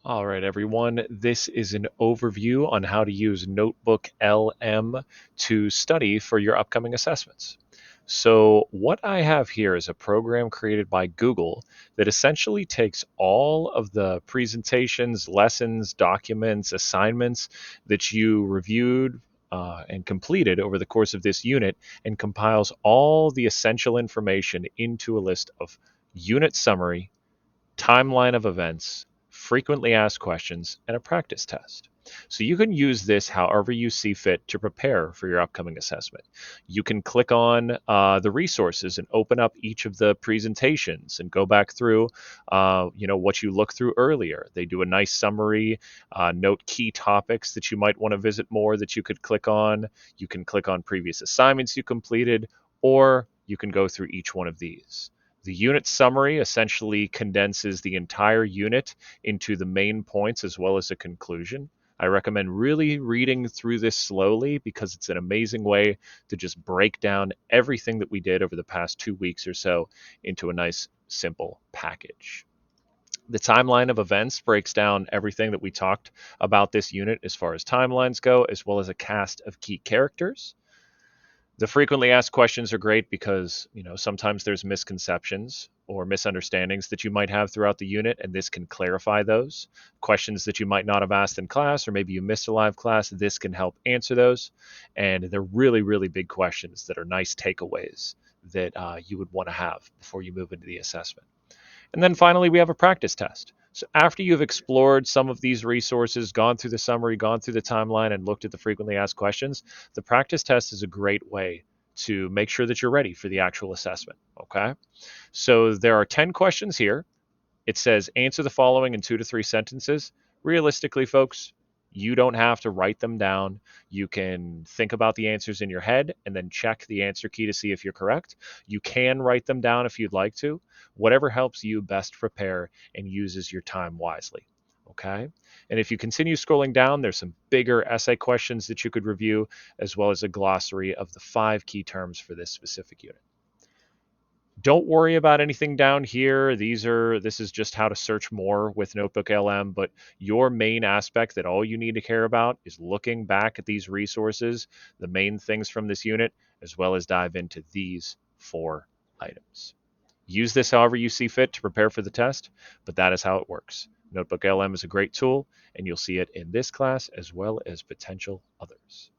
All right, everyone. This is an overview on how to use NotebookLM to study for your upcoming assessments. So, what I have here is a program created by Google that essentially takes all of the presentations, lessons, documents, assignments that you reviewed and completed over the course of this unit and compiles all the essential information into a list of unit summary, timeline of events, frequently asked questions, and a practice test. So you can use this however you see fit to prepare for your upcoming assessment. You can click on the resources and open up each of the presentations and go back through, what you looked through earlier. They do a nice summary, note key topics that you might want to visit more that you could click on. You can click on previous assignments you completed, or you can go through each one of these. The unit summary essentially condenses the entire unit into the main points as well as a conclusion. I recommend really reading through this slowly because it's an amazing way to just break down everything that we did over the past 2 weeks or so into a nice, simple package. The timeline of events breaks down everything that we talked about this unit as far as timelines go, as well as a cast of key characters. The frequently asked questions are great because, sometimes there's misconceptions or misunderstandings that you might have throughout the unit, and this can clarify those. Questions that you might not have asked in class, or maybe you missed a live class, this can help answer those. And they're really, really big questions that are nice takeaways that you would want to have before you move into the assessment. And then finally, we have a practice test. So after you've explored some of these resources, gone through the summary, gone through the timeline, and looked at the frequently asked questions, the practice test is a great way to make sure that you're ready for the actual assessment. Okay. So there are 10 questions here. It says answer the following in 2 to 3 sentences. Realistically, folks, you don't have to write them down. You can think about the answers in your head and then check the answer key to see if you're correct. You can write them down if you'd like to. Whatever helps you best prepare and uses your time wisely. Okay. And if you continue scrolling down, there's some bigger essay questions that you could review, as well as a glossary of the 5 key terms for this specific unit. Don't worry about anything down here. This is just how to search more with Notebook LM, but your main aspect that all you need to care about is looking back at these resources, the main things from this unit, as well as dive into these 4 items. Use this however you see fit to prepare for the test, but that is how it works. Notebook LM is a great tool, and you'll see it in this class as well as potential others.